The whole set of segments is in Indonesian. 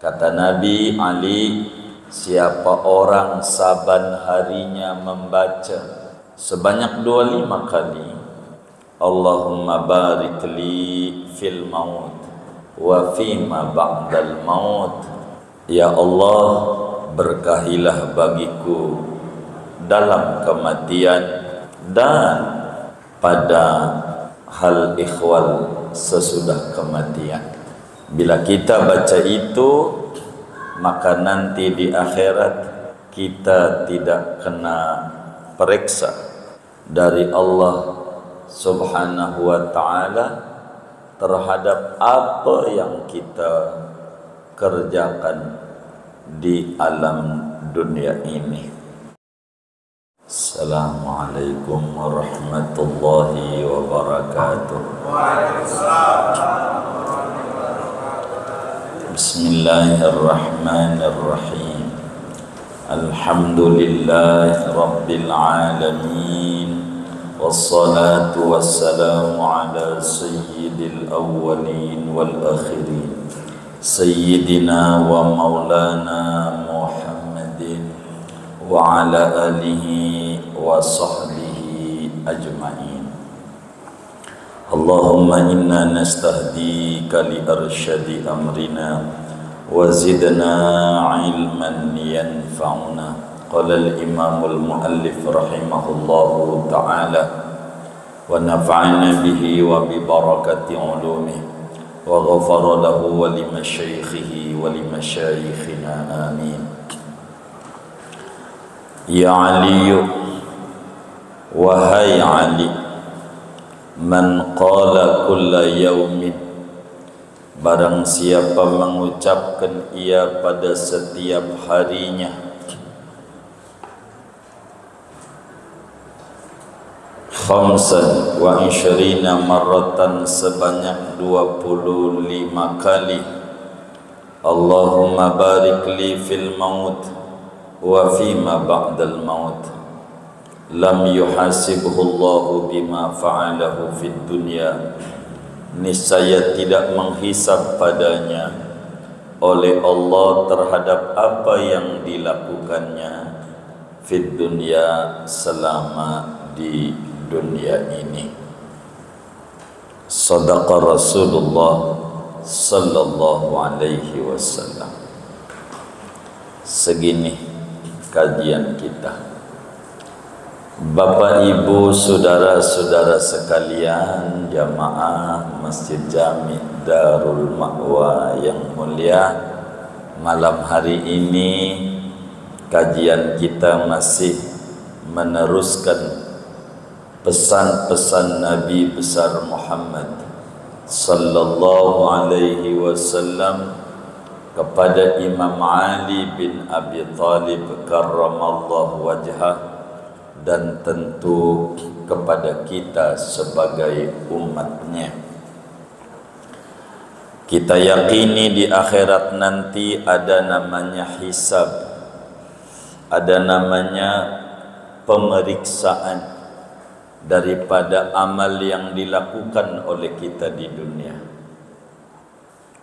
Kata Nabi Ali, siapa orang saban harinya membaca sebanyak 25 kali Allahumma barik li fil maut wa fima ba'dal maut, ya Allah berkahilah bagiku dalam kematian dan pada hal ikhwal sesudah kematian. Bila kita baca itu, maka nanti di akhirat kita tidak kena periksa dari Allah Subhanahu wa ta'ala terhadap apa yang kita kerjakan di alam dunia ini. Assalamualaikum warahmatullahi wabarakatuh. Bismillahirrahmanirrahim. Alhamdulillahi rabbil alamin. Wassalatu wassalamu ala sayyidil awwalin wal akhirin, sayyidina wa maulana Muhammadin wa ala alihi wa sahbihi ajma'in. Allahumma inna nastahdika li arsyadi amrina wa zidna ilman yanfa'una. Qala al-imamul muallif rahimahullahu ta'ala wa nafa'ana bihi wa bi barakati ulumihi wa ghafara lahu wa li masyaikhihi wa li masyaikhina amin. Ya Ali, wahai Ali, man qala kulla yaumin, barang siapa mengucapkan ia pada setiap harinya khamsan wa ishrina marratan, sebanyak 25 kali Allahumma barik li fil maut wa fima ba'dal maut, lam yuhasibhu Allahu bima fa'alahu fid dunya, niscaya tidak menghisab padanya oleh Allah terhadap apa yang dilakukannya fid dunya, selama di dunia ini. Sadaqa Rasulullah sallallahu alaihi wasallam. Segini kajian kita. Bapak Ibu saudara-saudara sekalian, jamaah Masjid Jami Darul Ma'wa yang mulia, malam hari ini kajian kita masih meneruskan pesan-pesan Nabi besar Muhammad sallallahu alaihi wasallam kepada Imam Ali bin Abi Thalib karramallahu wajhah, dan tentu kepada kita sebagai umatnya. Kita yakini di akhirat nanti ada namanya hisab, ada namanya pemeriksaan daripada amal yang dilakukan oleh kita di dunia.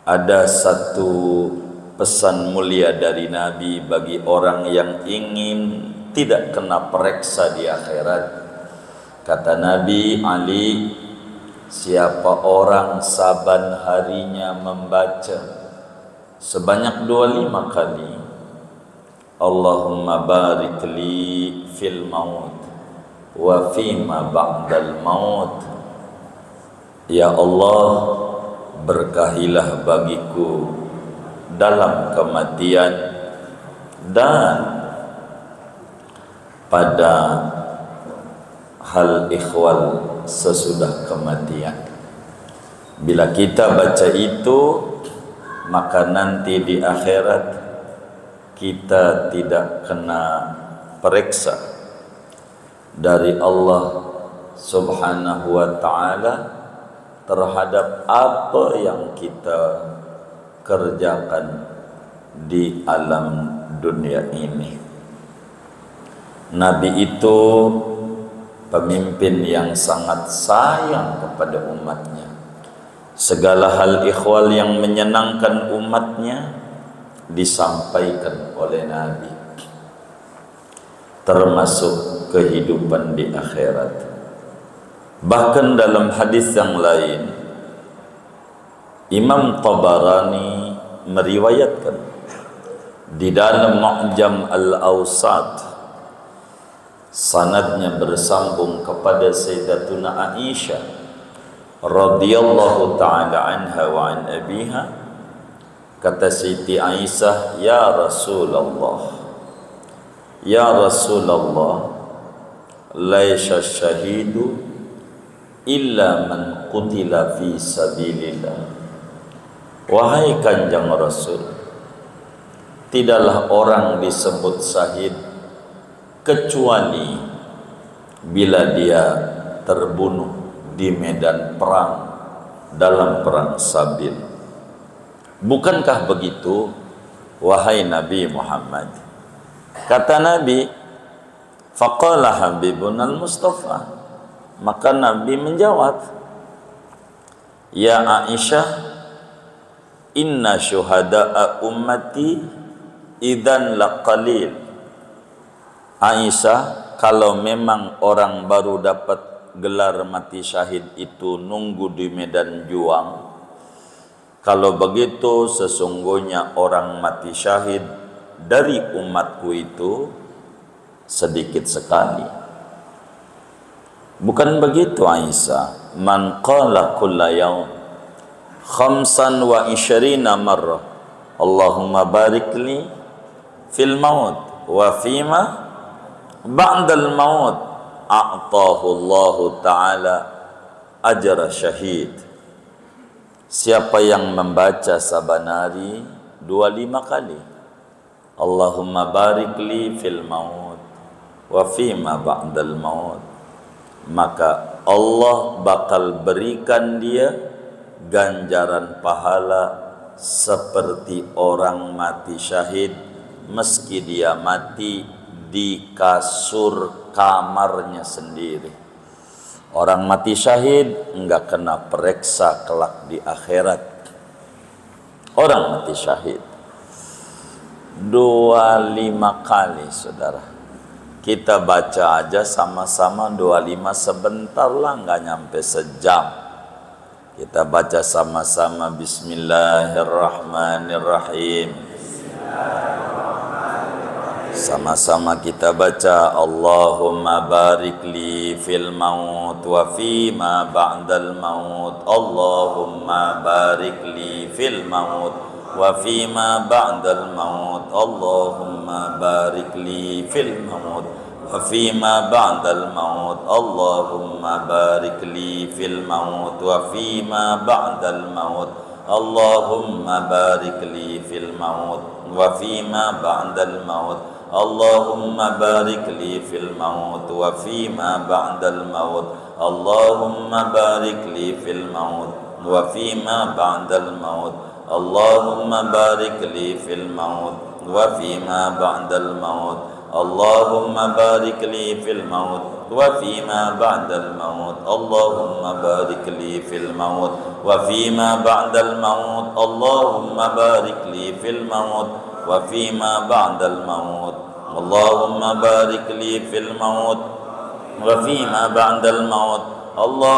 Ada satu pesan mulia dari Nabi bagi orang yang ingin tidak kena periksa di akhirat. Kata Nabi Ali, siapa orang saban harinya membaca sebanyak 25 kali Allahumma barik li fil maut wa fima ba'dal maut, ya Allah berkahilah bagiku dalam kematian dan pada hal ikhwal sesudah kematian. Bila kita baca itu, maka nanti di akhirat kita tidak kena periksa dari Allah Subhanahu wa ta'ala terhadap apa yang kita kerjakan di alam dunia ini. Nabi itu pemimpin yang sangat sayang kepada umatnya. Segala hal ikhwal yang menyenangkan umatnya disampaikan oleh Nabi, termasuk kehidupan di akhirat. Bahkan dalam hadis yang lain, Imam Tabarani meriwayatkan di dalam Mu'jam Al-Awsat, sanadnya bersambung kepada Sayyidatuna Aisyah radhiyallahu ta'ala anha wa an abiha. Kata Siti Aisyah, ya Rasulullah, laisa syahidu illa man qutila fi sabilillah. Wahai Kanjeng Rasul, tidaklah orang disebut syahid kecuali bila dia terbunuh di medan perang, dalam perang sabil. Bukankah begitu, wahai Nabi Muhammad? Kata Nabi, faqala Habibuna al-Mustafa. Maka Nabi menjawab, ya Aisyah, inna syuhada'a ummati idzan laqalil. Aisyah, kalau memang orang baru dapat gelar mati syahid itu nunggu di medan juang, kalau begitu sesungguhnya orang mati syahid dari umatku itu sedikit sekali. Bukan begitu Aisyah, man qala kulla yaum khamsan wa isyrina marrah Allahumma barik li fil maut wa fima ba'dal maut a'tahu Allahu ta'ala ajra syahid. Siapa yang membaca saban hari 25 kali Allahumma barik li fil maut wa fima ba'dal maut, maka Allah bakal berikan dia ganjaran pahala seperti orang mati syahid meski dia mati di kasur kamarnya sendiri. Orang mati syahid enggak kena periksa kelak di akhirat. Orang mati syahid 25 kali, saudara. Kita baca aja sama-sama 25 sebentar lah, nggak nyampe sejam. Kita baca sama-sama Bismillahirrahmanirrahim. Sama-sama kita baca Allahumma barik li fil maut wa fima ba'dal maut. Allahumma barik li fil maut wa fima ba'dal maut. Allahumma barik li fil maut wa fima ba'dal maut. Allahumma barik li fil maut wa fima ba'dal maut. Allahumma barik li fil maut wa fima ba'dal maut. Allahumma barik li fil maut wa fima ba'dal maut. Allahumma barik li fil maut wa fima ba'dal maut. Allahumma barik li fil maut wa fima ba'dal maut. Allahumma barik li fil maut wa fima ba'dal maut. Allahumma barik li fil maut wa fima ba'dal maut. Allahumma barik li fil maut wa fima ba'dal maut. Allahumma barik li fil maut wa fima ba'dal maut.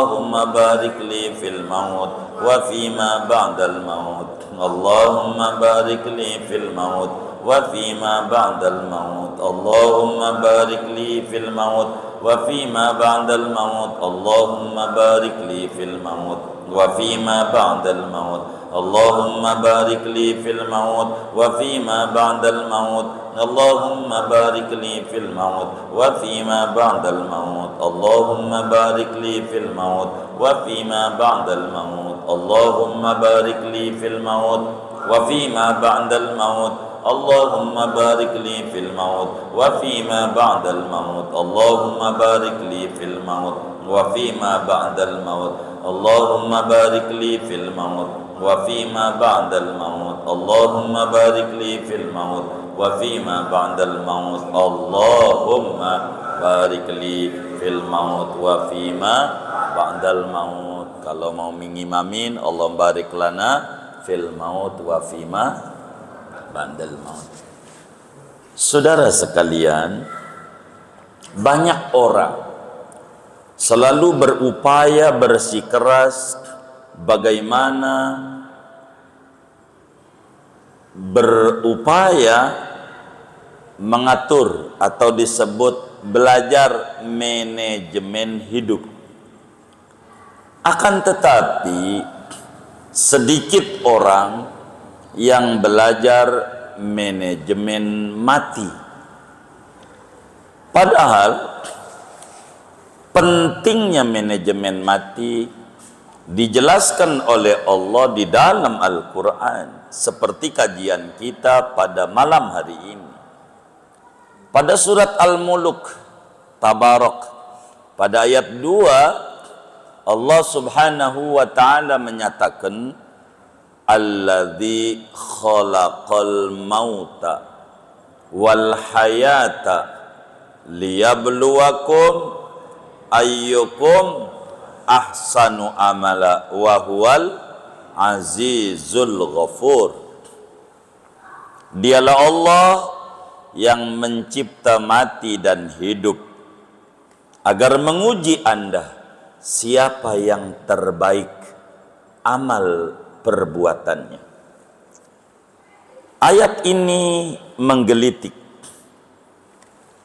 Allahumma barik li fil maut wa fima ba'dal maut. Allahumma barik li fil maut wa fima ba'dal maut. Allahumma barik li fil maut wa fima ba'dal maut. Allahumma barik li fil maut wa fima ba'dal maut. Allahumma barik li fil maut wa fima ba'dal maut. Allahumma barik li fil maut wa fima ba'dal maut. Allahumma barik li fil maut wa fima ba'dal maut. Allahumma barik li fil maut wa fima ba'dal maut. Allahumma barik li fil maut wa fima ba'dal maut. Allahumma barik li fil maut wa fima ba'dal maut. Allahumma barik li fil maut wa fima ba'dal maut. Allahumma barik li fil maut wa fima ba'dal maut. Allahumma barik li fil maut wa fima ba'dal maut. Kalau mau mengimamin, Allah barik lana fil maut wa fima ba'dal maut. Saudara sekalian, banyak orang selalu berupaya bersikeras bagaimana mengatur atau disebut belajar manajemen hidup. Akan tetapi sedikit orang yang belajar manajemen mati. Padahal pentingnya manajemen mati dijelaskan oleh Allah di dalam Al-Quran, seperti kajian kita pada malam hari ini. Pada surat Al-Muluk Tabarak, pada ayat 2, Allah subhanahu wa ta'ala menyatakan, alladzi khalaqal mauta wal hayata liyabluwakum ayyukum ahsanu amala wa huwal azizul ghafur. Dialah Allah yang mencipta mati dan hidup agar menguji Anda siapa yang terbaik amal perbuatannya. Ayat ini menggelitik,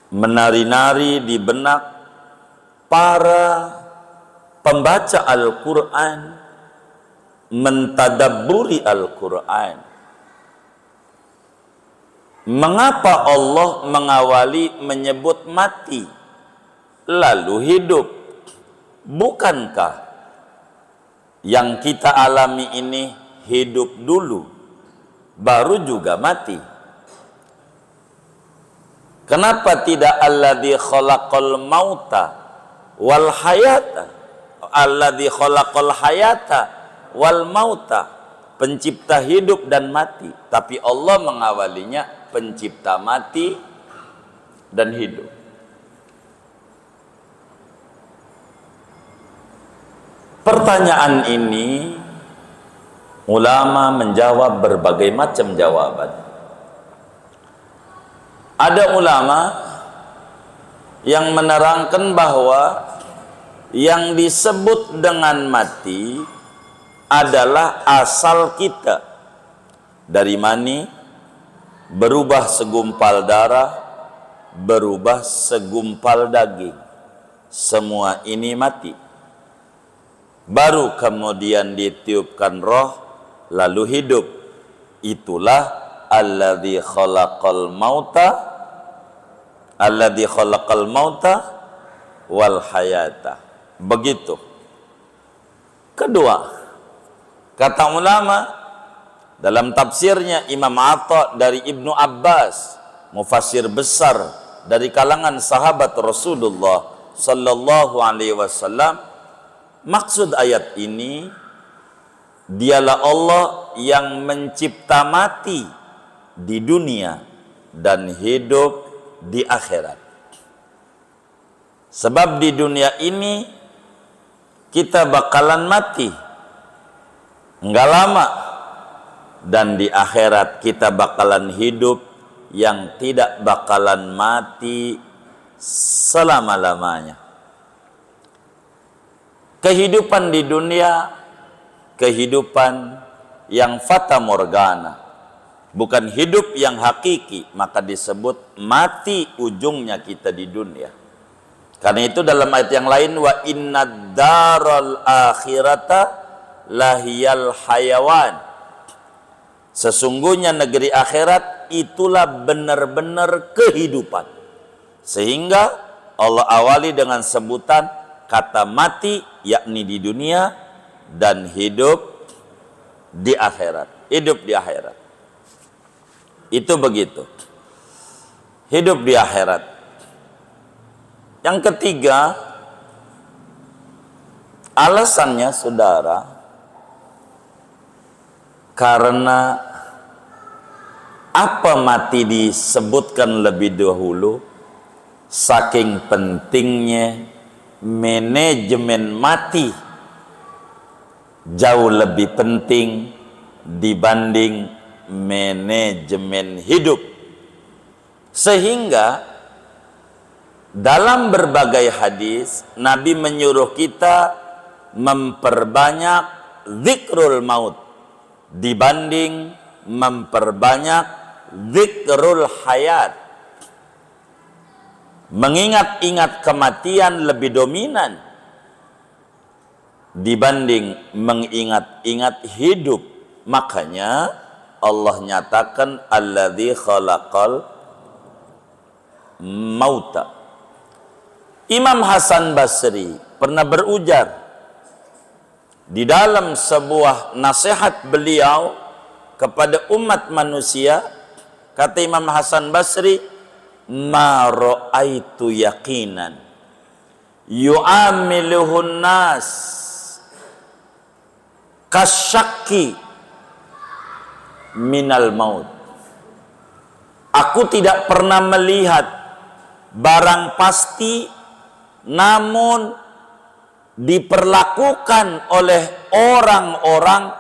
menari-nari di benak para pembaca Al-Quran, mentadabburi Al-Quran. Mengapa Allah mengawali menyebut mati lalu hidup? Bukankah yang kita alami ini hidup dulu baru juga mati? Kenapa tidak alladzi khalaqal mauta wal hayata, alladzi khalaqal hayata wal mauta, pencipta hidup dan mati, tapi Allah mengawalinya pencipta mati dan hidup? Pertanyaan ini ulama menjawab berbagai macam jawaban. Ada ulama yang menerangkan bahwa yang disebut dengan mati adalah asal kita dari mani berubah segumpal darah, berubah segumpal daging. Semua ini mati. Baru kemudian ditiupkan roh, lalu hidup. Itulah alladzi khalaqal mauta wal hayata. Begitu. Kedua, kata ulama dalam tafsirnya Imam Atha dari Ibnu Abbas, mufassir besar dari kalangan sahabat Rasulullah sallallahu alaihi wasallam, maksud ayat ini, dialah Allah yang mencipta mati di dunia dan hidup di akhirat. Sebab di dunia ini kita bakalan mati enggak lama, dan di akhirat kita bakalan hidup yang tidak bakalan mati selama-lamanya. Kehidupan di dunia, kehidupan yang fata morgana, bukan hidup yang hakiki, maka disebut mati ujungnya kita di dunia. Karena itu dalam ayat yang lain, wa innad daral akhirata lahiyal hayawan. Sesungguhnya negeri akhirat itulah benar-benar kehidupan. Sehingga Allah awali dengan sebutan kata mati, yakni di dunia, dan hidup di akhirat. Hidup di akhirat. Itu begitu. Hidup di akhirat. Yang ketiga, alasannya saudara, karena apa mati disebutkan lebih dahulu? Saking pentingnya manajemen mati jauh lebih penting dibanding manajemen hidup. Sehingga dalam berbagai hadis Nabi menyuruh kita memperbanyak zikrul maut dibanding memperbanyak zikrul hayat. Mengingat-ingat kematian lebih dominan dibanding mengingat-ingat hidup. Makanya Allah nyatakan alladzi khalaqal mauta. Imam Hasan Basri pernah berujar di dalam sebuah nasihat beliau kepada umat manusia. Kata Imam Hasan Basri, ma ra'aitu yaqinan yu'amiluhun nas kasyakki minal maut. Aku tidak pernah melihat barang pasti namun diperlakukan oleh orang-orang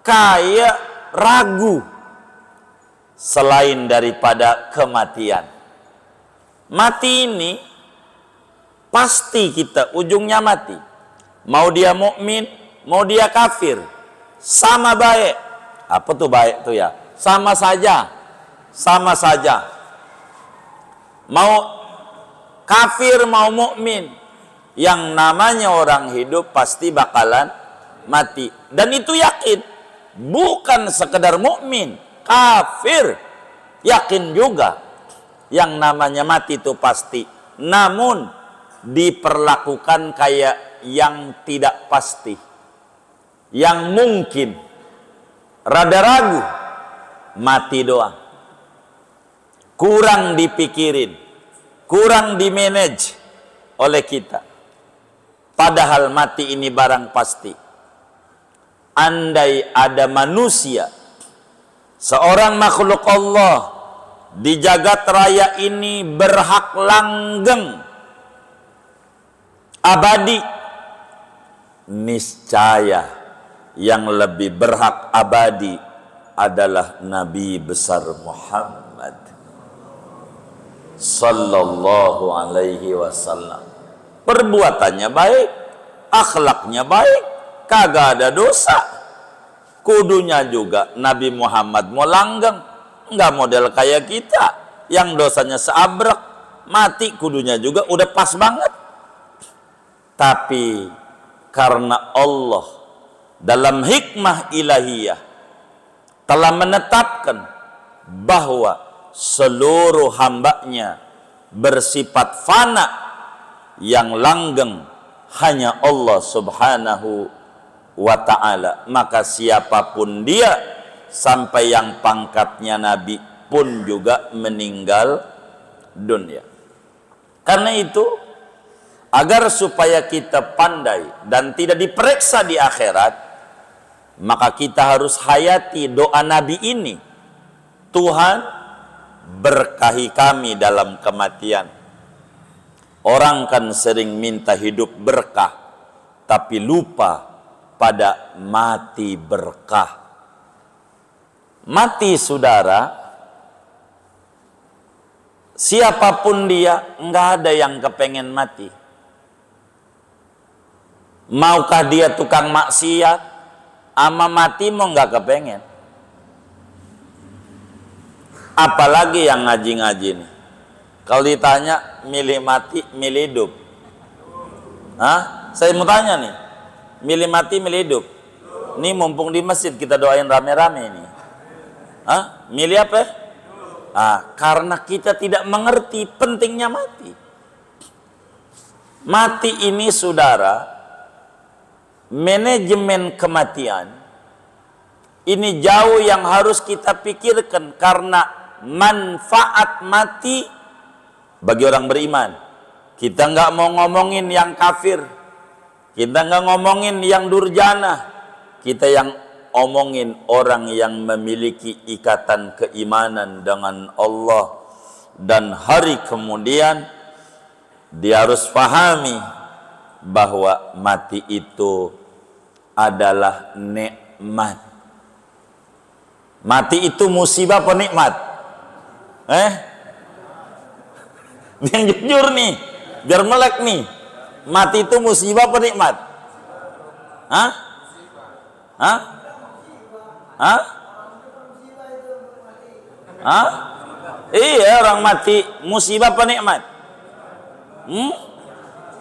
kayak ragu selain daripada kematian. Mati ini pasti kita ujungnya mati. Mau dia mukmin, mau dia kafir, sama baik. Apa tuh baik tuh ya? Sama saja. Sama saja. Mau kafir mau mukmin, yang namanya orang hidup pasti bakalan mati. Dan itu yakin, bukan sekedar mukmin, kafir yakin juga yang namanya mati itu pasti. Namun diperlakukan kayak yang tidak pasti, yang mungkin rada ragu, mati doang, kurang dipikirin, kurang dimanage oleh kita. Padahal mati ini barang pasti. Andai ada manusia, seorang makhluk Allah di jagat raya ini berhak langgeng abadi, niscaya yang lebih berhak abadi adalah Nabi besar Muhammad sallallahu alaihi wasallam. Perbuatannya baik, akhlaknya baik, kagak ada dosa. Kudunya juga Nabi Muhammad mau langgeng, nggak model kayak kita yang dosanya seabrek, mati kudunya juga udah pas banget. Tapi karena Allah dalam hikmah ilahiyah telah menetapkan bahwa seluruh hambanya bersifat fana, yang langgeng hanya Allah subhanahu wa ta'ala, maka siapapun dia sampai yang pangkatnya Nabi pun juga meninggal dunia. Karena itu, agar supaya kita pandai dan tidak diperiksa di akhirat, maka kita harus hayati doa Nabi ini. Tuhan, berkahi kami dalam kematian. Orang kan sering minta hidup berkah, tapi lupa pada mati berkah. Mati, saudara, siapapun dia, nggak ada yang kepengen mati. Maukah dia tukang maksiat, ama mati mau nggak kepengen. Apalagi yang ngaji-ngaji nih, kalau ditanya milih mati, milih hidup. Hah? Saya mau tanya nih, milih mati, milih hidup. Ini mumpung di masjid kita doain rame-rame nih. Hah? Milih apa? Karena kita tidak mengerti pentingnya mati. Mati ini, saudara, manajemen kematian ini jauh yang harus kita pikirkan, karena manfaat mati bagi orang beriman. Kita nggak mau ngomongin yang kafir, kita nggak ngomongin yang durjana, kita yang omongin orang yang memiliki ikatan keimanan dengan Allah. Dan hari kemudian dia harus pahami bahwa mati itu adalah nikmat. Mati itu musibah apa nikmat? Yang jujur nih, biar melek nih. Mati itu musibah apa nikmat? Hah? Hah? Hah? Hah? Iya, orang mati musibah apa nikmat?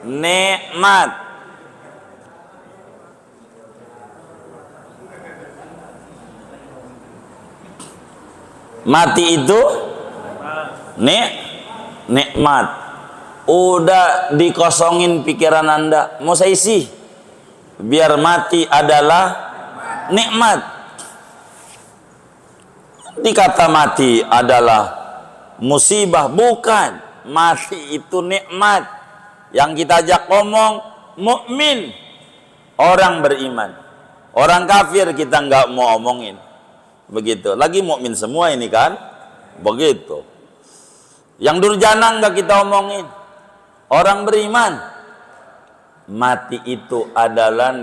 Nikmat. Mati itu nikmat. Udah dikosongin pikiran Anda, mau saya isi biar mati adalah nikmat. Dikata mati adalah musibah, bukan. Mati itu nikmat. Yang kita ajak ngomong mukmin, orang beriman. Orang kafir kita nggak mau omongin. Begitu. Lagi mukmin semua ini kan? Begitu. Yang durjana nggak kita omongin. Orang beriman, mati itu adalah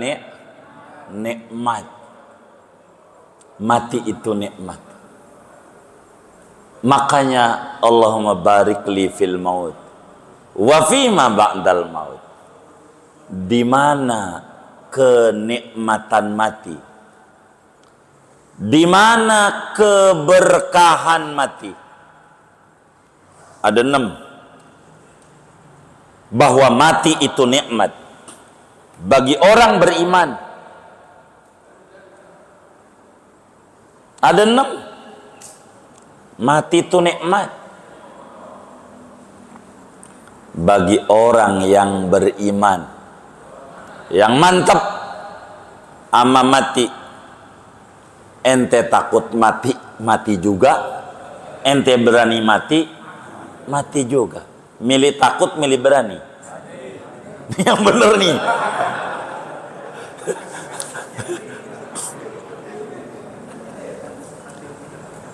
nikmat. Mati itu nikmat. Makanya Allahumma barik li fil maut wa fima ba'dal maut. Di mana kenikmatan mati? Di mana keberkahan mati? Ada 6. Bahwa mati itu nikmat bagi orang beriman. Ada 6. Mati itu nikmat bagi orang yang beriman, yang mantap ama mati. Ente takut mati, mati juga. Ente berani mati, mati juga. Milih takut, milih berani. Yang bener nih.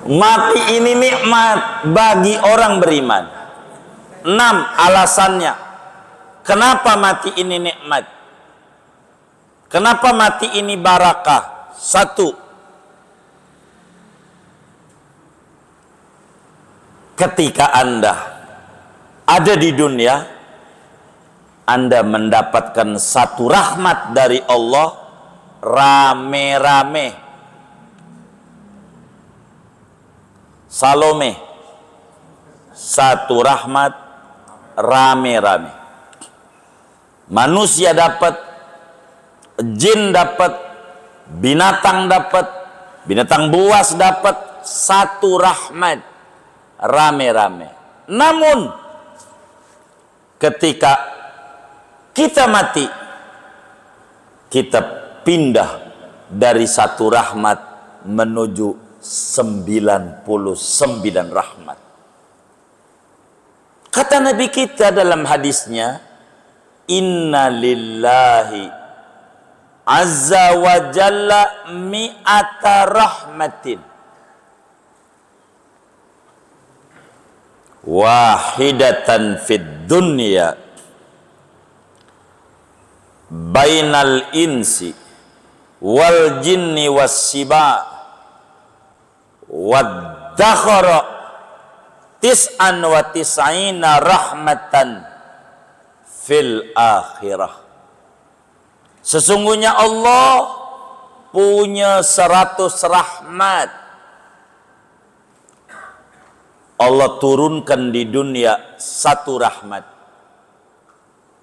Mati ini nikmat bagi orang beriman. 6 alasannya. Kenapa mati ini nikmat? Kenapa mati ini barakah? 1. Ketika Anda ada di dunia, Anda mendapatkan satu rahmat dari Allah rame-rame. Salome, satu rahmat rame-rame. Manusia dapat, jin dapat, binatang dapat, binatang buas dapat, satu rahmat rame-rame. Namun ketika kita mati, kita pindah dari satu rahmat menuju 99 rahmat. Kata Nabi kita dalam hadisnya, inna lillahi azza wa jalla mi'ata rahmatin wahidatan fid dunya bainal insi wal jinni was siba waddakhara tis'an wa tis'ina rahmatan fil akhirah. Sesungguhnya Allah punya 100 rahmat. Allah turunkan di dunia satu rahmat.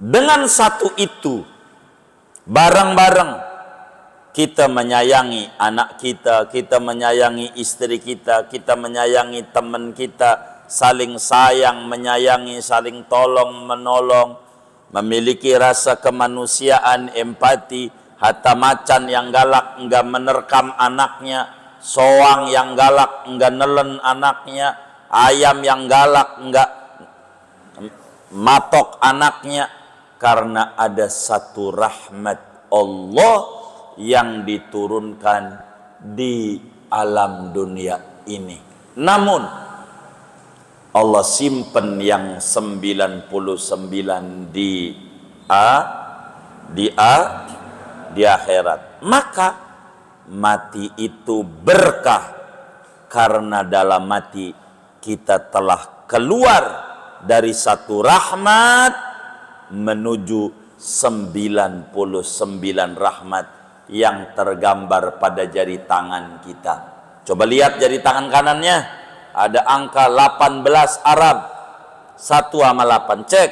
Dengan satu itu bareng-bareng kita menyayangi anak kita, kita menyayangi istri kita, kita menyayangi teman kita, saling sayang, menyayangi, saling tolong, menolong, memiliki rasa kemanusiaan, empati. Hatta macan yang galak enggak menerkam anaknya, soang yang galak enggak nelen anaknya, ayam yang galak enggak matok anaknya, karena ada satu rahmat Allah yang diturunkan di alam dunia ini. Namun Allah simpen yang 99 di akhirat. Maka mati itu berkah karena dalam mati kita telah keluar dari satu rahmat menuju 99 rahmat yang tergambar pada jari tangan kita. Coba lihat jari tangan kanannya, ada angka 18 Arab, 1 sama 8. Cek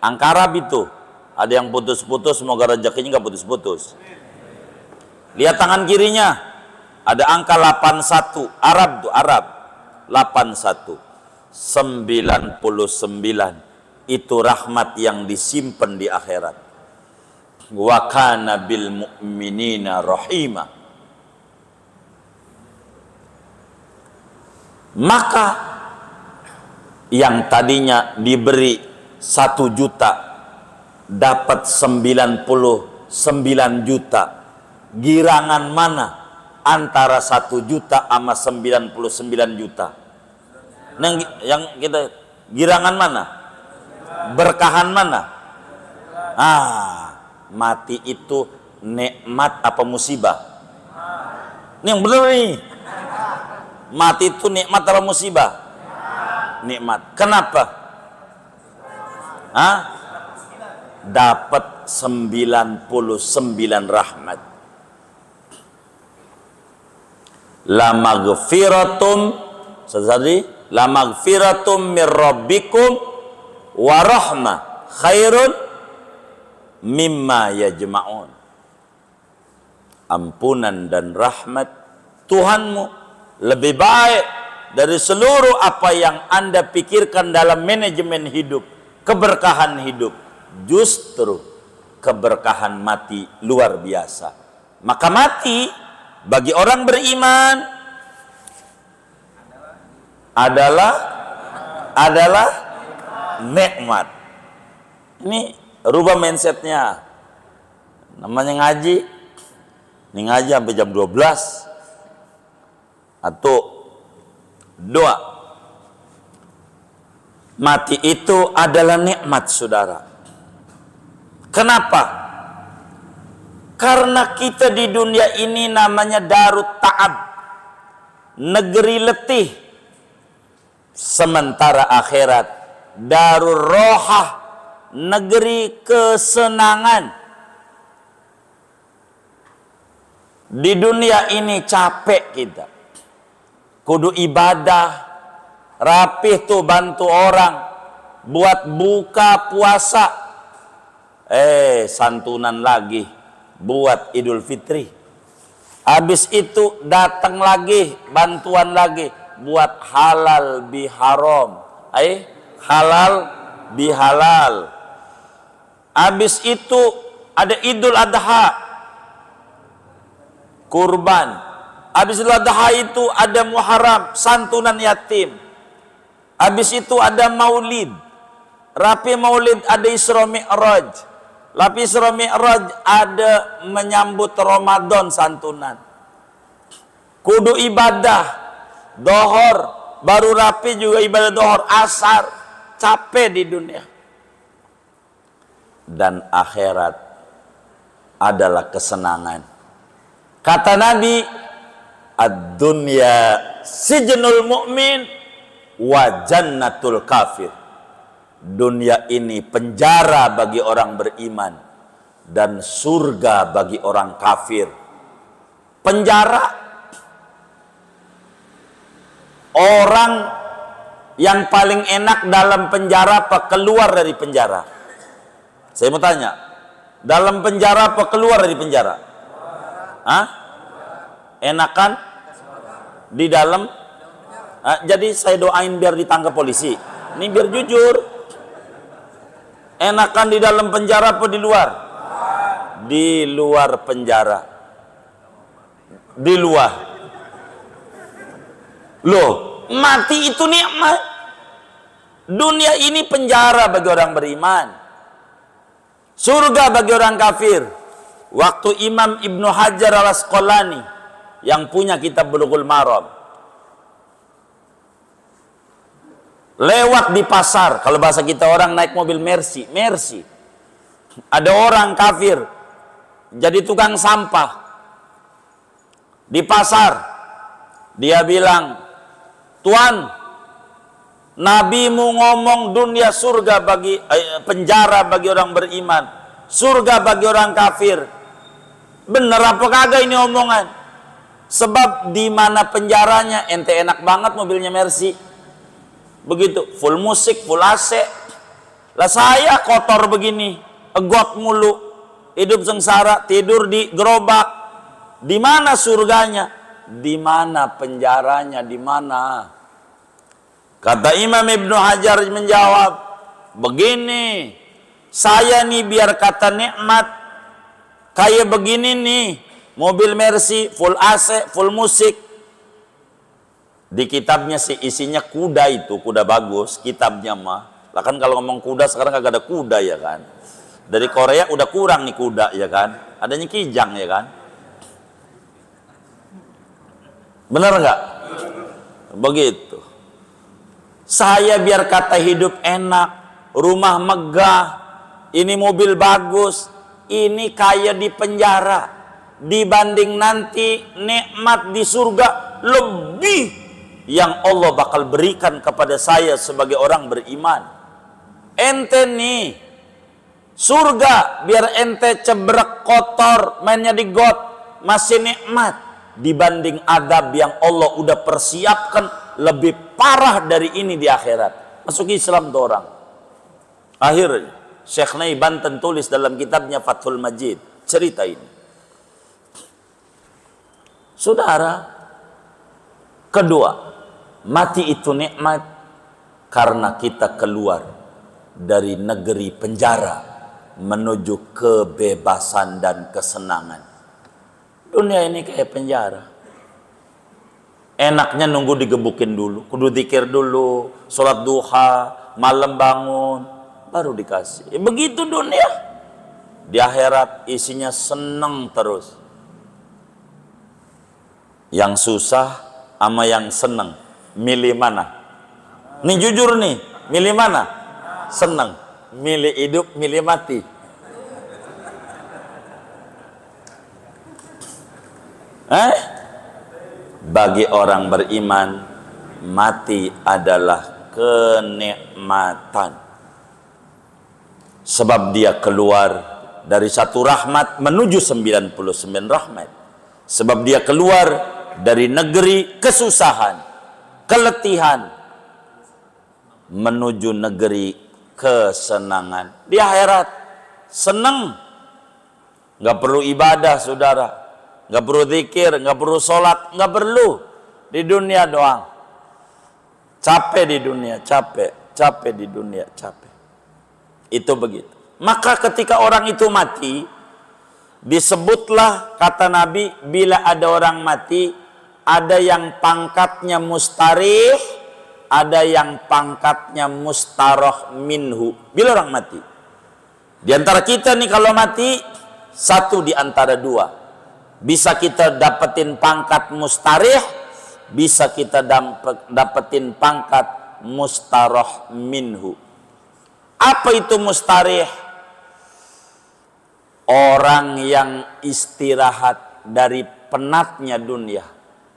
angka Arab itu. Ada yang putus-putus, semoga rezekinya nggak putus-putus. Lihat tangan kirinya, ada angka 81 Arab tuh, Arab 81. 99 itu rahmat yang disimpan di akhirat. Wa kana bil mu'minina rahima. Maka yang tadinya diberi 1 juta dapat 99 juta. Girangan mana antara 1 juta sama 99 juta? Yang kita girangan mana? Berkahan mana? Mati itu nikmat apa musibah? Ini yang benar nih. Mati itu nikmat apa musibah? Nikmat. Kenapa? Dapat 99 rahmat. La maghfiratum mir rabbikum wa rahmah khairun mimma yajma'un. Ampunan dan rahmat Tuhanmu lebih baik dari seluruh apa yang Anda pikirkan dalam manajemen hidup, keberkahan hidup. Justru keberkahan mati luar biasa. Maka mati bagi orang beriman adalah nikmat. Ini rubah mindsetnya. Namanya ngaji. Ini ngaji sampai jam 12 atau doa. Mati itu adalah nikmat, saudara. Kenapa? Karena kita di dunia ini namanya darut ta'ab, negeri letih. Sementara akhirat darur rohah, negeri kesenangan. Di dunia ini capek kita, kudu ibadah, rapih tuh bantu orang, buat buka puasa. Santunan lagi buat Idul Fitri. Habis itu datang lagi bantuan lagi buat halal biharam. Halal bihalal. Habis itu ada Idul Adha, kurban. Habis Idul Adha itu ada Muharram, santunan yatim. Habis itu ada Maulid. Rapi Maulid ada Isra Mi'raj. Lapi Isra Mi'raj ada menyambut Ramadan, santunan. Kudu ibadah dohor, baru rapi juga ibadah dohor, asar. Capek di dunia. Dan akhirat adalah kesenangan. Kata Nabi, ad-dunya sijnul mu'min wa jannatul kafir. Dunia ini penjara bagi orang beriman dan surga bagi orang kafir. Penjara, orang yang paling enak dalam penjara apa keluar dari penjara? Saya mau tanya, dalam penjara apa keluar dari penjara? Enakan di dalam? Jadi saya doain biar ditangkap polisi. Ini biar jujur. Enakan di dalam penjara apa di luar? Di luar penjara. Di luar. Loh, mati itu nikmat. Dunia ini penjara bagi orang beriman, surga bagi orang kafir. Waktu Imam Ibnu Hajar al-Asqalani yang punya kitab Bulughul Maram lewat di pasar, kalau bahasa kita orang naik mobil Mercy, ada orang kafir jadi tukang sampah di pasar, Dia bilang, Tuan, Nabimu ngomong dunia surga bagi penjara bagi orang beriman, surga bagi orang kafir. Bener apa kagak ini omongan? Sebab di mana penjaranya, ente enak banget mobilnya Mercy. Begitu, full musik, full AC. Lah saya kotor begini, egot mulu, hidup sengsara, tidur di gerobak. Di mana surganya? Di mana penjaranya? Di mana? Kata Imam Ibnu Hajar menjawab, begini, saya nih biar kata nikmat kayak begini nih, mobil Mercy, full AC, full musik. Di kitabnya sih isinya kuda, itu kuda bagus kitabnya mah. Lah kan kalau ngomong kuda sekarang kagak ada kuda ya kan. Dari Korea udah kurang nih kuda ya kan. Adanya kijang ya kan. Bener nggak? Begitu. Saya biar kata hidup enak, rumah megah, ini mobil bagus, ini kayak di penjara. Dibanding nanti nikmat di surga lebih yang Allah bakal berikan kepada saya sebagai orang beriman. Ente nih, surga biar ente cebrek kotor, mainnya di got, masih nikmat. Dibanding adab yang Allah udah persiapkan lebih parah dari ini di akhirat. Masuk Islam tuh orang. Akhirnya Syekh Nai Banten tulis dalam kitabnya Fathul Majid cerita ini. Saudara, kedua, mati itu nikmat karena kita keluar dari negeri penjara menuju kebebasan dan kesenangan. Dunia ini kayak penjara. Enaknya nunggu digebukin dulu, kudu zikir dulu, sholat duha, malam bangun, baru dikasih. Begitu dunia. Di akhirat isinya seneng terus. Yang susah sama yang seneng, milih mana? Nih jujur nih, milih mana? Seneng. Milih hidup, milih mati. Bagi orang beriman, mati adalah kenikmatan. Sebab dia keluar dari satu rahmat menuju 99 rahmat. Sebab dia keluar dari negeri kesusahan, keletihan, menuju negeri kesenangan. Di akhirat senang, nggak perlu ibadah saudara, nggak perlu zikir, nggak perlu sholat, nggak perlu. Di dunia doang, capek di dunia, capek di dunia, capek. Itu begitu. Maka ketika orang itu mati, disebutlah kata Nabi, bila ada orang mati, ada yang pangkatnya mustarih, ada yang pangkatnya mustaroh minhu. Bila orang mati, di antara kita nih kalau mati, satu di antara dua. Bisa kita dapetin pangkat mustarih, bisa kita dapetin pangkat mustaroh minhu. Apa itu mustarih? Orang yang istirahat dari penatnya dunia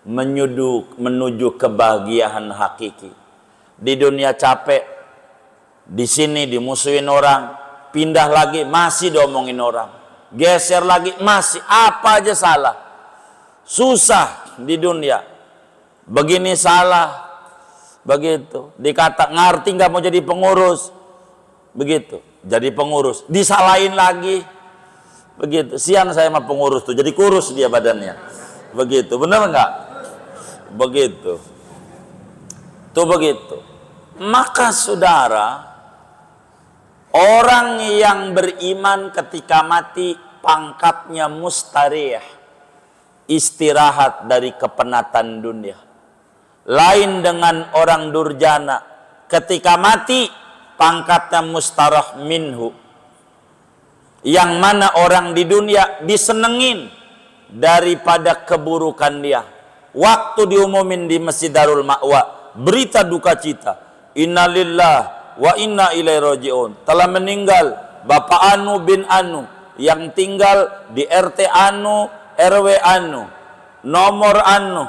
menuju kebahagiaan hakiki. Di dunia capek, di sini dimusuhin orang, pindah lagi masih diomongin orang, geser lagi masih, apa aja salah, susah di dunia. Begini salah, begitu. Dikata ngerti nggak mau jadi pengurus, begitu. Jadi pengurus, disalahin lagi. Begitu, siang saya sama pengurus tuh, jadi kurus dia badannya. Begitu, benar nggak? Begitu. Tuh begitu. Maka saudara, orang yang beriman ketika mati pangkatnya mustarih, istirahat dari kepenatan dunia. Lain dengan orang durjana, ketika mati pangkatnya mustarah minhu. Yang mana orang di dunia disenengin daripada keburukan dia. Waktu diumumin di Masjid Darul Ma'wa, berita duka cita, innalillah wa inna ilaihi raji'un, telah meninggal Bapak Anu bin Anu yang tinggal di RT Anu, RW Anu, nomor Anu,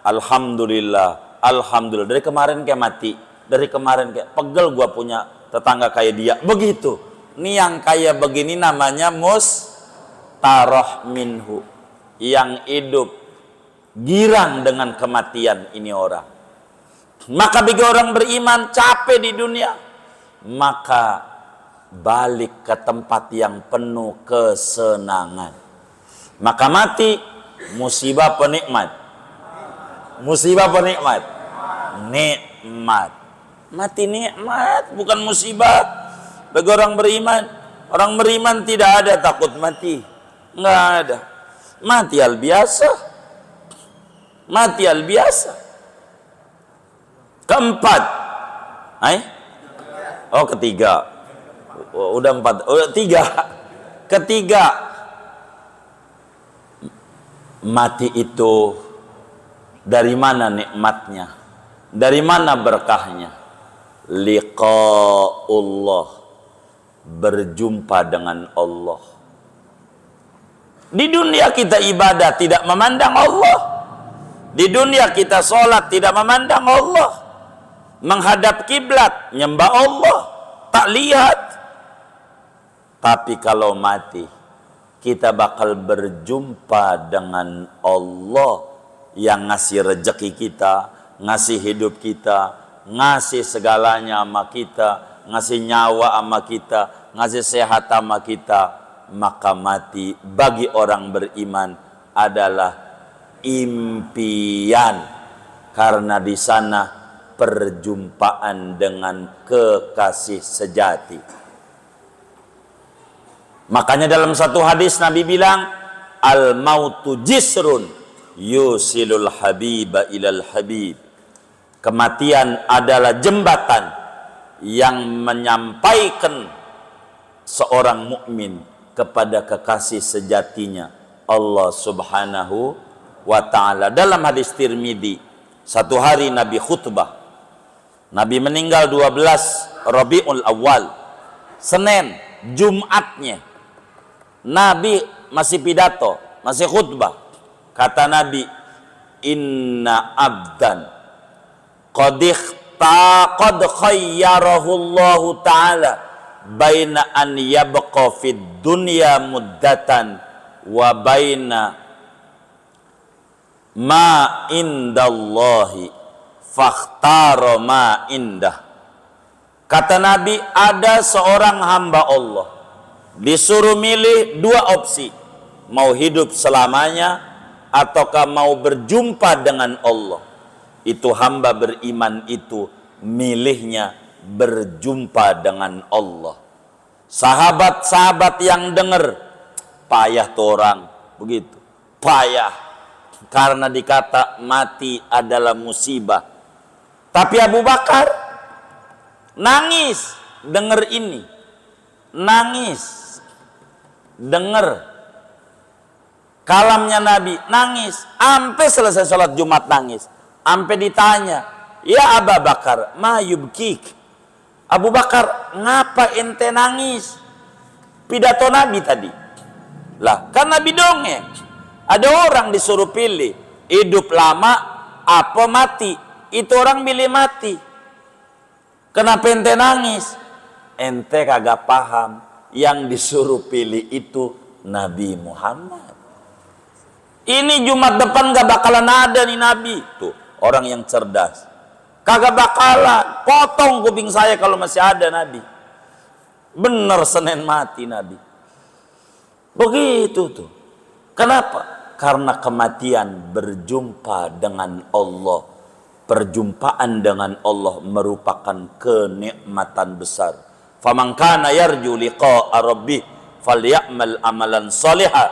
Alhamdulillah, alhamdulillah. Dari kemarin kayak mati, dari kemarin kayak pegel gua punya tetangga kayak dia. Begitu. Ini yang kayak begini namanya mustaroh minhu, yang hidup girang dengan kematian ini orang. Maka bagi orang beriman capek di dunia, maka balik ke tempat yang penuh kesenangan. Maka mati musibah penikmat. Musibah penikmat. Nikmat. Mati nikmat, bukan musibah. Bagi orang beriman, orang beriman tidak ada takut mati. Enggak ada. Mati hal biasa. Mati hal biasa. Keempat. Oh, ketiga. Udah empat. Oh, tiga. Ketiga. Mati itu dari mana nikmatnya? Dari mana berkahnya? Liqa'ullah. Berjumpa dengan Allah. Di dunia kita ibadah tidak memandang Allah. Di dunia kita sholat tidak memandang Allah. Menghadap kiblat nyembah Allah, tak lihat. Tapi kalau mati, kita bakal berjumpa dengan Allah yang ngasih rezeki kita, ngasih hidup kita, ngasih segalanya sama kita, ngasih nyawa sama kita, ngasih sehat sama kita. Maka mati bagi orang beriman adalah impian, karena di sana perjumpaan dengan kekasih sejati. Makanya dalam satu hadis Nabi bilang, al mautu jisrun yusilul habiba ilal habib. Kematian adalah jembatan yang menyampaikan seorang mukmin kepada kekasih sejatinya, Allah Subhanahu wa ta'ala. Dalam hadis Tirmidzi, satu hari Nabi khutbah. Nabi meninggal 12 Rabiul Awal, Senin, Jumatnya Nabi masih pidato, masih khutbah. Kata Nabi, inna abdan qad khayyarahu Allah ta'ala baina an yabqa fid dunya muddatan wa baina ma indallahi fakhtara ma indah. Kata Nabi, ada seorang hamba Allah disuruh milih dua opsi, mau hidup selamanya ataukah mau berjumpa dengan Allah. Itu hamba beriman itu milihnya berjumpa dengan Allah. Sahabat-sahabat yang dengar, payah tuh orang, begitu payah, karena dikata mati adalah musibah. Tapi Abu Bakar nangis dengar ini, nangis dengar kalamnya Nabi, nangis sampai selesai sholat Jumat, nangis sampai ditanya, ya Abu Bakar, ma yubkik? Abu Bakar, ngapa ente nangis? Pidato Nabi tadi. Lah, kan Nabi dongeng. Ada orang disuruh pilih, hidup lama apa mati. Itu orang pilih mati. Kenapa ente nangis? Ente kagak paham, yang disuruh pilih itu Nabi Muhammad. Ini Jumat depan gak bakalan ada nih Nabi. Tuh, orang yang cerdas. Kagak bakalan, potong kuping saya kalau masih ada Nabi. Bener Senin mati Nabi. Begitu tuh. Kenapa? Karena kematian berjumpa dengan Allah. Perjumpaan dengan Allah merupakan kenikmatan besar. Faman kana yarju liqa'a rabbih falyamal amalan shalihan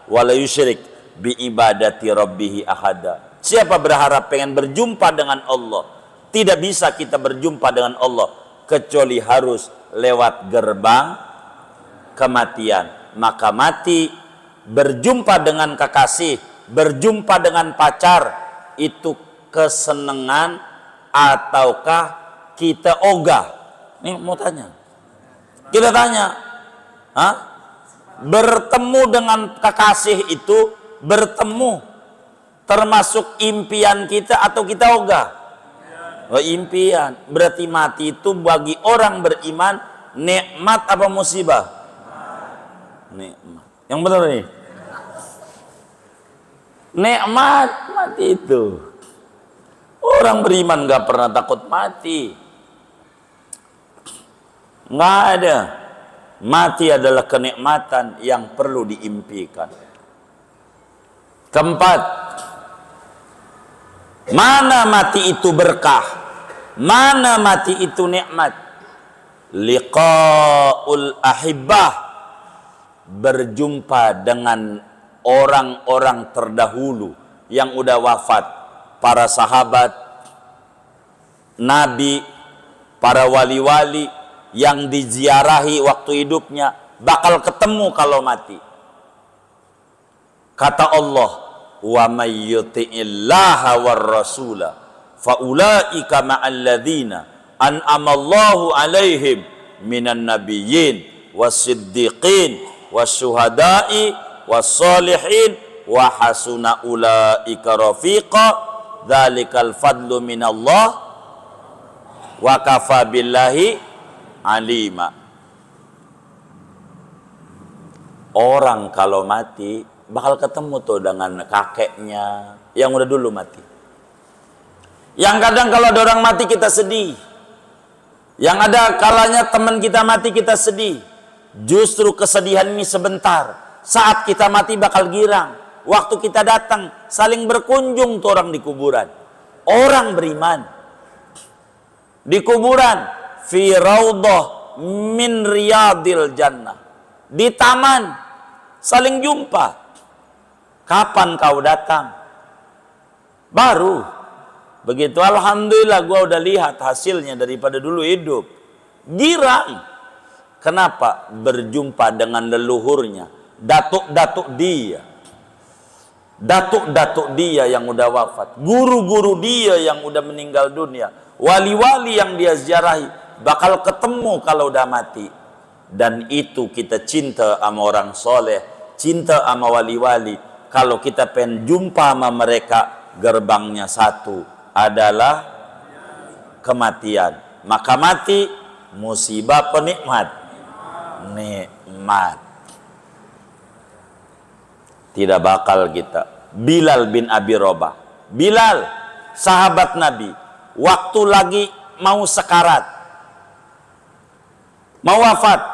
wa la yusyrik bi ibadati rabbih ahada. Siapa berharap pengen berjumpa dengan Allah, tidak bisa kita berjumpa dengan Allah kecuali harus lewat gerbang kematian. Maka mati, berjumpa dengan kekasih, berjumpa dengan pacar, itu kesenangan ataukah kita ogah? Nih mau tanya. Kita tanya, bertemu dengan kekasih itu bertemu termasuk impian kita atau kita ogah? Oh, impian. Berarti mati itu bagi orang beriman nikmat apa musibah? Nikmat. Yang benar nih. Nikmat mati itu. Orang beriman gak pernah takut mati. Nggak ada. Mati adalah kenikmatan yang perlu diimpikan. Keempat, mana mati itu berkah, mana mati itu nikmat. Liqaul ahibbah, berjumpa dengan orang-orang terdahulu yang udah wafat, para sahabat, nabi, para wali-wali yang diziarahi waktu hidupnya, bakal ketemu kalau mati. Kata Allah, wa may yuti'illaha war rasula fa ulaika ma'al ladzina an'ama Allahu 'alaihim minan nabiyyin was-siddiqin was-syuhada'i was-sholihin wa hasuna ulaika rafiqa dzalikal fadlu minallah wa kafa billahi alima. Orang kalau mati bakal ketemu tuh dengan kakeknya yang udah dulu mati. Yang kadang kalau ada orang mati kita sedih. Yang ada kalanya teman kita mati kita sedih. Justru kesedihan ini sebentar. Saat kita mati bakal girang. Waktu kita datang saling berkunjung tuh orang di kuburan. Orang beriman di kuburan, fi raudhah min riyadil jannah, di taman saling jumpa. Kapan kau datang? Baru. Begitu alhamdulillah gua udah lihat hasilnya daripada dulu hidup. Girang. Kenapa? Berjumpa dengan leluhurnya, datuk-datuk dia. Datuk-datuk dia yang udah wafat, guru-guru dia yang udah meninggal dunia, wali-wali yang dia ziarahi, bakal ketemu kalau udah mati. Dan itu kita cinta sama orang soleh, cinta sama wali-wali. Kalau kita pengen jumpa sama mereka, gerbangnya satu adalah kematian. Maka mati musibah penikmat, nikmat. Tidak bakal kita. Bilal bin Abi Rabah, Bilal sahabat Nabi, waktu lagi mau sekarat, mau wafat,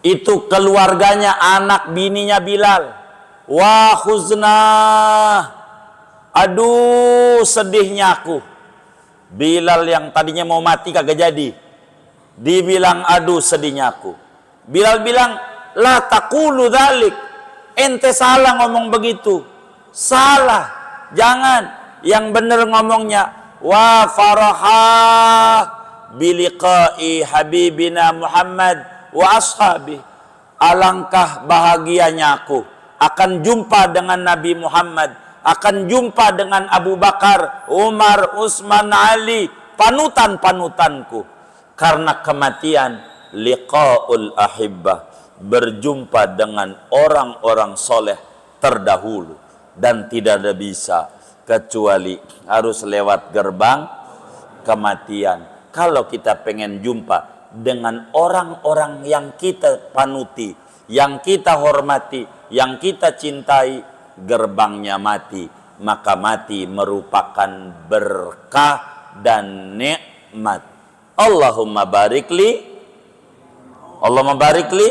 itu keluarganya, anak bininya Bilal, wah khuzna, aduh sedihnya aku. Bilal yang tadinya mau mati kagak jadi, dibilang aduh sedihnya aku. Bilal bilang, la taqulu dzalik, ente salah ngomong begitu, salah, jangan. Yang bener ngomongnya, wa farahah biliqa'i habibina Muhammad wa ashabi, alangkah bahagianya aku akan jumpa dengan Nabi Muhammad, akan jumpa dengan Abu Bakar, Umar, Utsman, Ali, panutan-panutanku. Karena kematian liqaul ahibbah, berjumpa dengan orang-orang soleh terdahulu, dan tidak ada bisa kecuali harus lewat gerbang kematian. Kalau kita pengen jumpa dengan orang-orang yang kita panuti, yang kita hormati, yang kita cintai, gerbangnya mati, maka mati merupakan berkah dan nikmat. Allahumma barikli, Allahumma barikli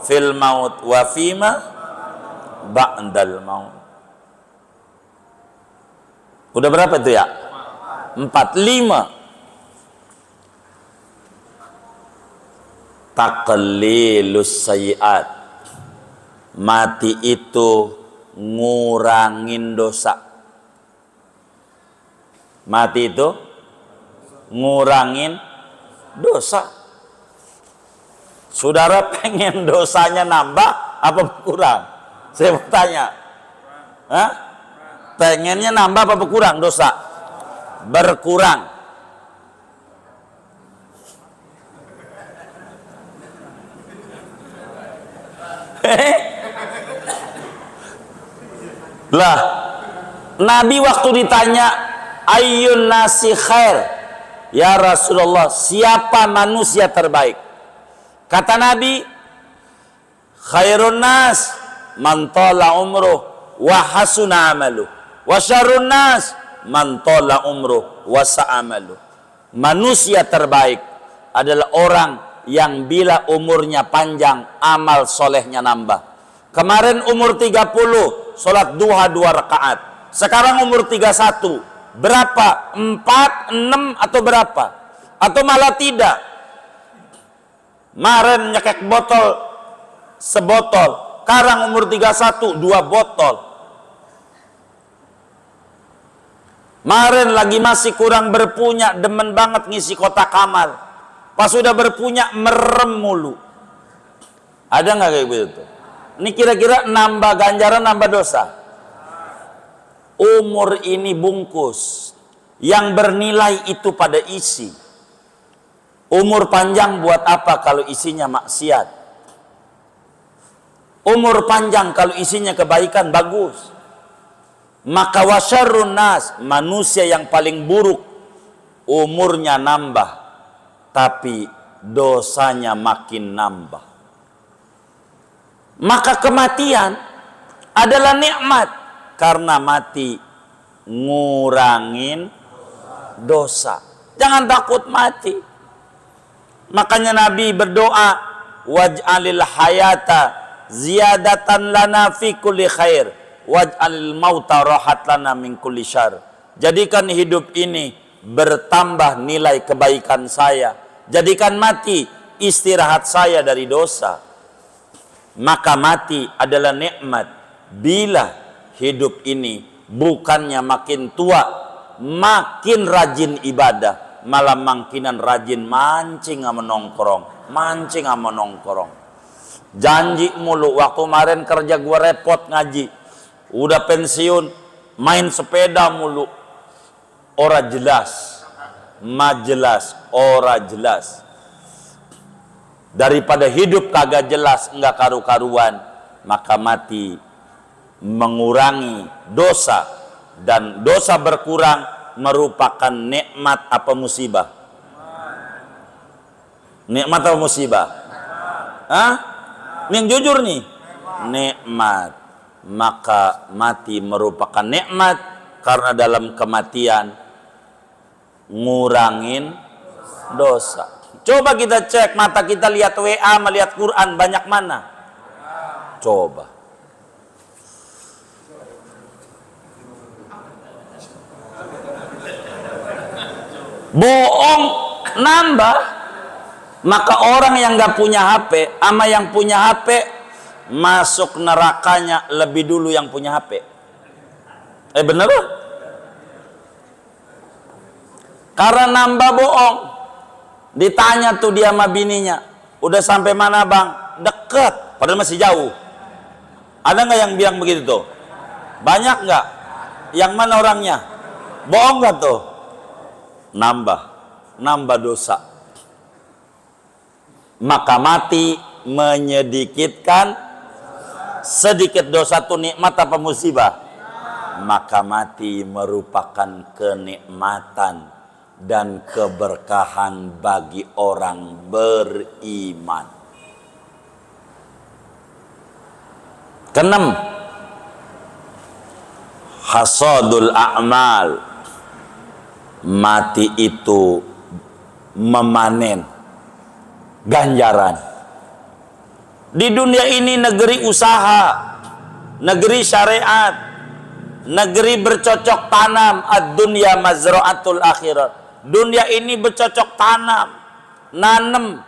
fil maut wa fima ba'dal maut. Udah berapa itu ya? 4, 5. Taqlilus sayiat, mati itu ngurangin dosa. Mati itu ngurangin dosa. Saudara pengen dosanya nambah apa berkurang? Saya mau tanya. Hah? Pengennya nambah apa berkurang dosa? Berkurang. Lah, Nabi waktu ditanya ayyun nasi khair, ya Rasulullah, siapa manusia terbaik? Kata Nabi, khairun nas man tala umruh wa hasuna amaluh wa syarrun nas man tala umruh wa sa'amaluh. Manusia terbaik adalah orang yang bila umurnya panjang, amal solehnya nambah. Kemarin umur 30, sholat duha 2 rakaat. Sekarang umur 31, berapa? 4, 6 atau berapa? Atau malah tidak? Kemarin nyekek botol sebotol, sekarang umur 31, 2 botol. Kemarin lagi masih kurang berpunya, demen banget ngisi kotak amal. Pas sudah berpunya, merem mulu. Ada nggak kayak begitu? Ini kira-kira nambah ganjaran, nambah dosa. Umur ini bungkus, yang bernilai itu pada isi. Umur panjang buat apa kalau isinya maksiat? Umur panjang kalau isinya kebaikan, bagus. Maka wasyarrun nas, manusia yang paling buruk, umurnya nambah, tapi dosanya makin nambah. Maka kematian adalah nikmat, karena mati ngurangin dosa. Jangan takut mati. Makanya Nabi berdoa, waj'alil hayata ziyadatan lana fi kulli khair waj'alil mauta rahat lana min kulli syarr. Jadikan hidup ini bertambah nilai kebaikan saya, jadikan mati istirahat saya dari dosa. Maka mati adalah nikmat. Bila hidup ini bukannya makin tua, makin rajin ibadah, malah makinan rajin mancing sama nongkrong, mancing sama nongkrong. Janji mulu, waktu kemarin kerja gua repot ngaji, udah pensiun main sepeda mulu. Ora jelas, majelas, ora jelas. Daripada hidup kagak jelas, enggak karu-karuan, maka mati mengurangi dosa, dan dosa berkurang merupakan nikmat apa musibah? Nikmat apa musibah? Hah? Yang jujur nih, nikmat. Maka mati merupakan nikmat, karena dalam kematian ngurangin dosa. Coba kita cek, mata kita lihat WA, melihat Quran, banyak mana? Coba. Bohong nambah. Maka orang yang gak punya HP sama yang punya HP, masuk nerakanya lebih dulu yang punya HP. Bener loh? Karena nambah bohong. Ditanya tuh dia sama bininya, udah sampai mana bang? Deket, padahal masih jauh. Ada nggak yang bilang begitu tuh? Banyak nggak? Yang mana orangnya? Bohong nggak tuh? Nambah dosa. Maka mati menyedikitkan sedikit dosa tuh nikmat apa musibah? Maka mati merupakan kenikmatan dan keberkahan bagi orang beriman. Keenam, hasadul a'mal. Mati itu memanen ganjaran. Di dunia ini negeri usaha, negeri syariat, negeri bercocok tanam. Ad-dunya mazra'atul akhirat. Dunia ini bercocok tanam, nanem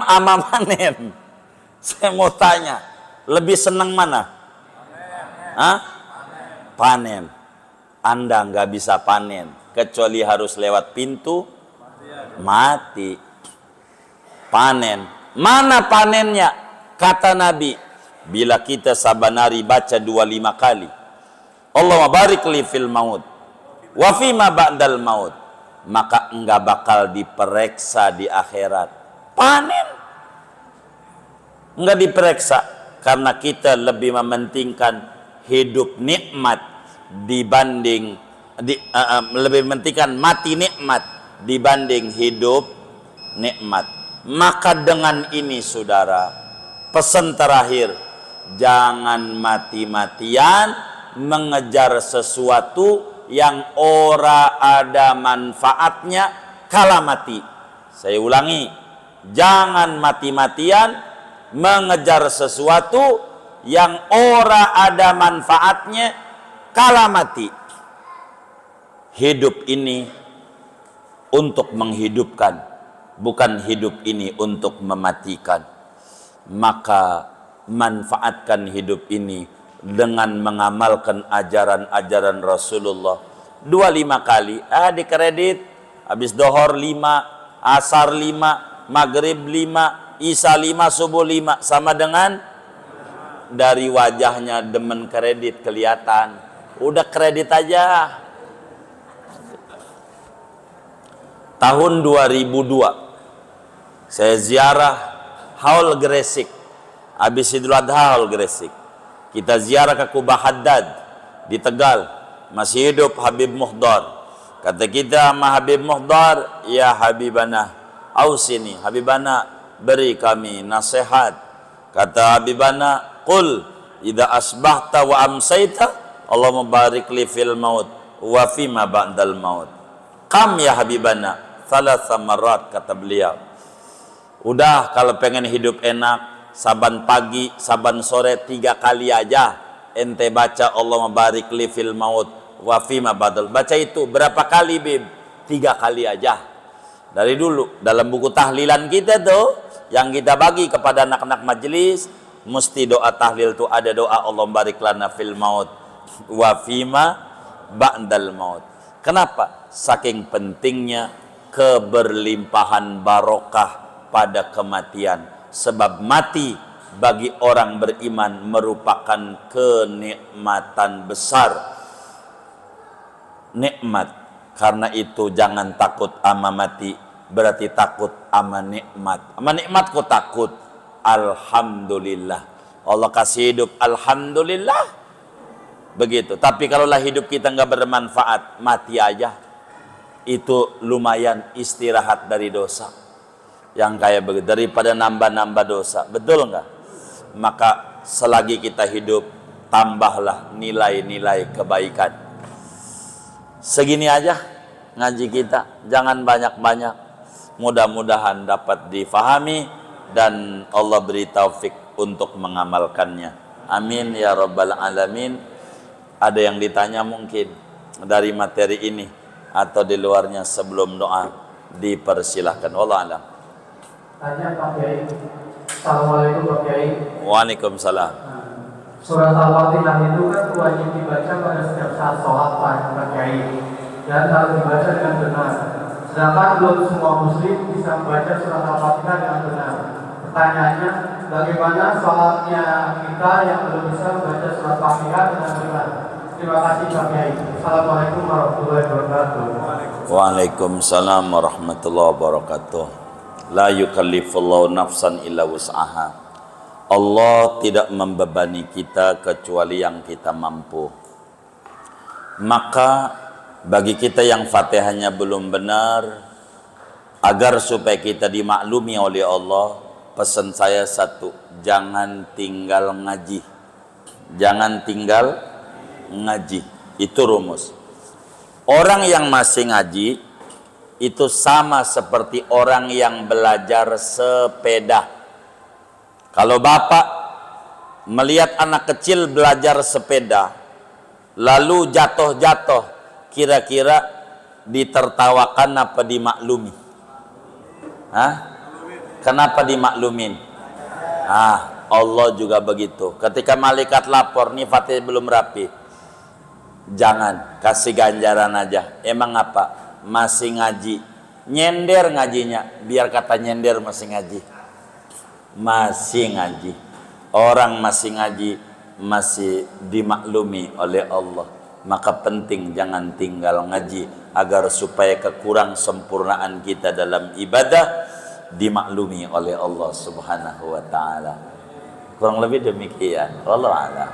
ama manen. Saya mau tanya, lebih senang mana? Hah? Panen. Anda nggak bisa panen kecuali harus lewat pintu mati. Panen. Mana panennya? Kata Nabi, bila kita sabanari baca 25 kali, Allahumma barik li fil maut wa fima ba'dal maut, maka enggak bakal diperiksa di akhirat. Panen. Enggak diperiksa karena kita lebih mementingkan hidup nikmat dibanding lebih mementingkan mati nikmat dibanding hidup nikmat. Maka dengan ini saudara, pesan terakhir, jangan mati-matian mengejar sesuatu yang ora ada manfaatnya kala mati. Saya ulangi, jangan mati-matian mengejar sesuatu yang ora ada manfaatnya kala mati. Hidup ini untuk menghidupkan, bukan hidup ini untuk mematikan. Maka manfaatkan hidup ini dengan mengamalkan ajaran-ajaran Rasulullah. 25 kali dikredit, habis dohor 5, asar 5, maghrib 5, isya 5, subuh 5, sama dengan dari wajahnya demen kredit kelihatan. Udah kredit aja. Tahun 2002 saya ziarah Haul Gresik, habis Idul Adha Haul Gresik. Kita ziarah ke Kubah Haddad di Tegal, masih hidup Habib Muhdar. Kata kita sama Habib Muhdar, ya Habibana, ausini, Habibana beri kami nasihat. Kata Habibana, qul idza asbahta wa amsayta Allahumma barik li fil maut wa fima ba'dal maut. Kam ya Habibana, thalatha marrat, kata beliau. Udah kalau pengen hidup enak, saban pagi, saban sore 3 kali aja ente baca Allahumma barik li fil maut wa fima badal. Baca itu berapa kali Bib? 3 kali aja. Dari dulu dalam buku tahlilan kita tuh yang kita bagi kepada anak-anak majelis, mesti doa tahlil tuh ada doa Allahumma barik lana fil maut wa fima ba'dal maut. Kenapa? Saking pentingnya keberlimpahan barokah pada kematian. Sebab mati bagi orang beriman merupakan kenikmatan besar. Nikmat. Karena itu jangan takut ama mati, berarti takut ama nikmat. Ama nikmat kok takut. Alhamdulillah. Allah kasih hidup, alhamdulillah. Begitu. Tapi kalaulah hidup kita nggak bermanfaat, mati aja. Itu lumayan istirahat dari dosa. Yang kayak begitu, daripada nambah-nambah dosa. Betul nggak? Maka selagi kita hidup, tambahlah nilai-nilai kebaikan. Segini aja ngaji kita, jangan banyak-banyak. Mudah-mudahan dapat difahami dan Allah beri taufik untuk mengamalkannya. Amin ya rabbal alamin. Ada yang ditanya mungkin dari materi ini atau di luarnya sebelum doa, dipersilahkan. Wallahu a'lam. Tanya Pak Kiai. Assalamualaikum Pak Kiai. Waalaikumsalam. Surat Al-Fatihah itu kan wajib dibaca pada setiap saat sholat Pak Kiai, dan harus dibaca dengan benar. Sedangkan belum semua muslim bisa membaca surat Al-Fatihah dengan benar. Pertanyaannya, bagaimana sholatnya kita yang belum bisa membaca surat Al-Fatihah dengan benar? Terima kasih Pak Kiai. Assalamualaikum warahmatullahi wabarakatuh. Waalaikumsalam warahmatullahi wabarakatuh. La yukallifullahu nafsan illa wus'aha. Allah tidak membebani kita kecuali yang kita mampu. Maka bagi kita yang Fatihahnya belum benar, agar supaya kita dimaklumi oleh Allah, pesan saya satu, jangan tinggal ngaji. Jangan tinggal ngaji. Itu rumus. Orang yang masih ngaji itu sama seperti orang yang belajar sepeda. Kalau bapak melihat anak kecil belajar sepeda, lalu jatuh-jatuh, kira-kira ditertawakan apa dimaklumi? Hah? Kenapa dimaklumin? Allah juga begitu. Ketika malaikat lapor, nih Fatihah belum rapi, jangan, kasih ganjaran aja. Emang apa? Masih ngaji, nyender ngajinya, biar kata nyender masih ngaji. Masih ngaji. Orang masih ngaji masih dimaklumi oleh Allah. Maka penting jangan tinggal ngaji, agar supaya kekurang sempurnaan kita dalam ibadah dimaklumi oleh Allah Subhanahu wa taala. Kurang lebih demikian. Wallahu a'lam.